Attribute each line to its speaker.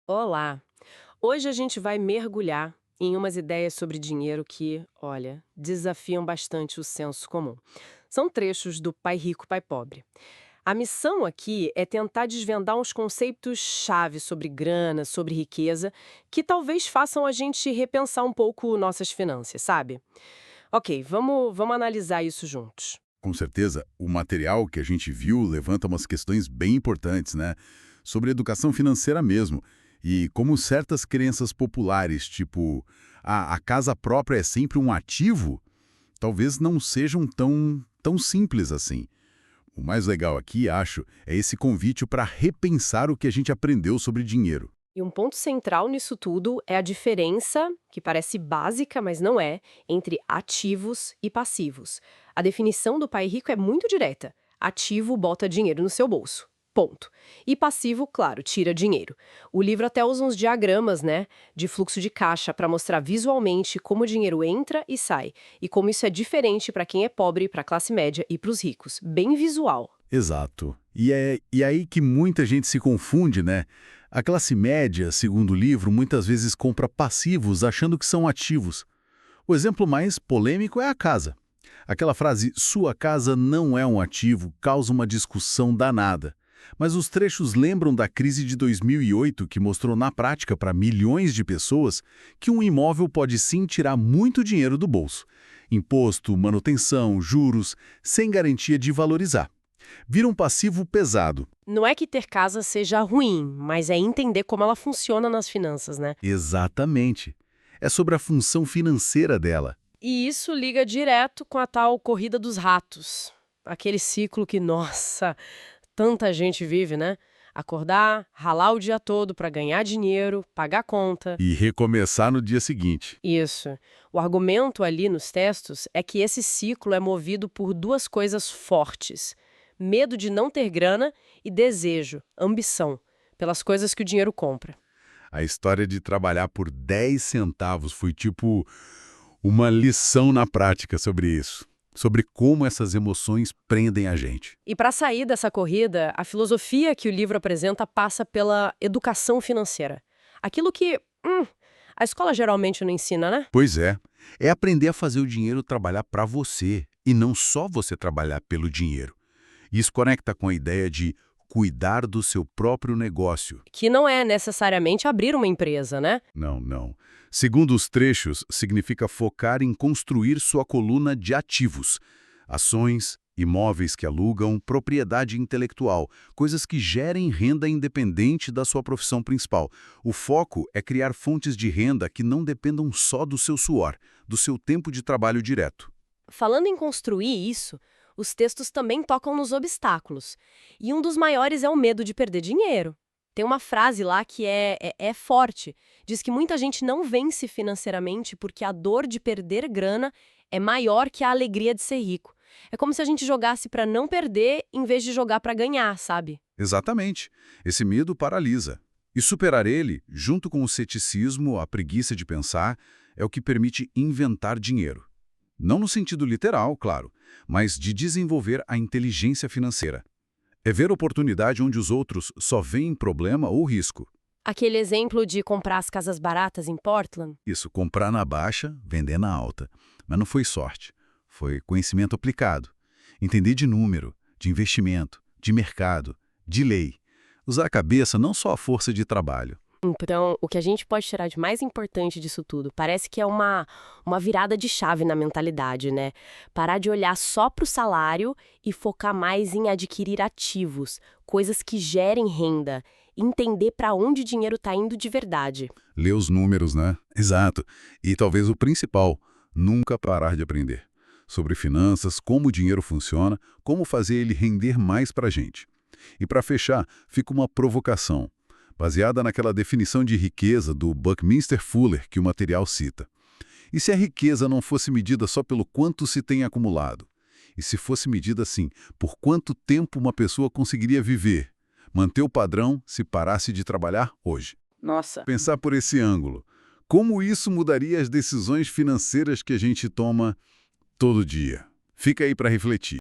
Speaker 1: Olá! Hoje a gente vai mergulhar em umas ideias sobre dinheiro que, olha, desafiam bastante o senso comum. São trechos do Pai Rico, Pai Pobre. A missão aqui é tentar desvendar uns conceitos-chave sobre grana, sobre riqueza, que talvez façam a gente repensar um pouco nossas finanças, sabe? Ok, vamos analisar isso juntos.
Speaker 2: Com certeza, o material que a gente viu levanta umas questões bem importantes, né? Sobre educação financeira mesmo. E como certas crenças populares, tipo, a casa própria é sempre um ativo, talvez não sejam tão simples assim. O mais legal aqui, acho, é esse convite para repensar o que a gente aprendeu sobre dinheiro.
Speaker 1: E um ponto central nisso tudo é a diferença, que parece básica, mas não é, entre ativos e passivos. A definição do pai rico é muito direta. Ativo bota dinheiro no seu bolso. Ponto. E passivo, claro, tira dinheiro. O livro até usa uns diagramas, né, de fluxo de caixa para mostrar visualmente como o dinheiro entra e sai e como isso é diferente para quem é pobre, para a classe média e para os ricos. Bem visual.
Speaker 2: Exato. E aí que muita gente se confunde, né? A classe média, segundo o livro, muitas vezes compra passivos achando que são ativos. O exemplo mais polêmico é a casa. Aquela frase, sua casa não é um ativo, causa uma discussão danada. Mas os trechos lembram da crise de 2008, que mostrou na prática para milhões de pessoas que um imóvel pode sim tirar muito dinheiro do bolso. Imposto, manutenção, juros, sem garantia de valorizar. Vira um passivo pesado.
Speaker 1: Não é que ter casa seja ruim, mas é entender como ela funciona nas finanças, né?
Speaker 2: Exatamente. É sobre a função financeira dela.
Speaker 1: E isso liga direto com a tal corrida dos ratos. Aquele ciclo que, nossa, tanta gente vive, né? Acordar, ralar o dia todo para ganhar dinheiro, pagar conta.
Speaker 2: E recomeçar no dia seguinte.
Speaker 1: Isso. O argumento ali nos textos é que esse ciclo é movido por duas coisas fortes: medo de não ter grana e desejo, ambição, pelas coisas que o dinheiro compra.
Speaker 2: A história de trabalhar por 10 centavos foi tipo uma lição na prática sobre isso. Sobre como essas emoções prendem a gente.
Speaker 1: E para sair dessa corrida, a filosofia que o livro apresenta passa pela educação financeira. Aquilo que a escola geralmente não ensina, né?
Speaker 2: Pois é. É aprender a fazer o dinheiro trabalhar para você e não só você trabalhar pelo dinheiro. Isso conecta com a ideia de cuidar do seu próprio negócio.
Speaker 1: Que não é necessariamente abrir uma empresa, né?
Speaker 2: Não, não. Segundo os trechos, significa focar em construir sua coluna de ativos. Ações, imóveis que alugam, propriedade intelectual, coisas que gerem renda independente da sua profissão principal. O foco é criar fontes de renda que não dependam só do seu suor, do seu tempo de trabalho direto.
Speaker 1: Falando em construir isso, os textos também tocam nos obstáculos. E um dos maiores é o medo de perder dinheiro. Tem uma frase lá que é forte. Diz que muita gente não vence financeiramente porque a dor de perder grana é maior que a alegria de ser rico. É como se a gente jogasse para não perder em vez de jogar para ganhar, sabe?
Speaker 2: Exatamente. Esse medo paralisa. E superar ele, junto com o ceticismo, a preguiça de pensar, é o que permite inventar dinheiro. Não no sentido literal, claro, mas de desenvolver a inteligência financeira. É ver oportunidade onde os outros só veem problema ou risco.
Speaker 1: Aquele exemplo de comprar as casas baratas em Portland.
Speaker 2: Isso, comprar na baixa, vender na alta. Mas não foi sorte, foi conhecimento aplicado. Entender de número, de investimento, de mercado, de lei. Usar a cabeça, não só a força de trabalho.
Speaker 1: Então, o que a gente pode tirar de mais importante disso tudo, parece que é uma virada de chave na mentalidade, né? Parar de olhar só para o salário e focar mais em adquirir ativos, coisas que gerem renda, entender para onde o dinheiro está indo de verdade.
Speaker 2: Ler os números, né? Exato. E talvez o principal, nunca parar de aprender. Sobre finanças, como o dinheiro funciona, como fazer ele render mais para a gente. E para fechar, fica uma provocação, baseada naquela definição de riqueza do Buckminster Fuller que o material cita. E se a riqueza não fosse medida só pelo quanto se tem acumulado? E se fosse medida assim, por quanto tempo uma pessoa conseguiria viver? Manter o padrão se parasse de trabalhar hoje?
Speaker 1: Nossa.
Speaker 2: Pensar por esse ângulo. Como isso mudaria as decisões financeiras que a gente toma todo dia? Fica aí para refletir.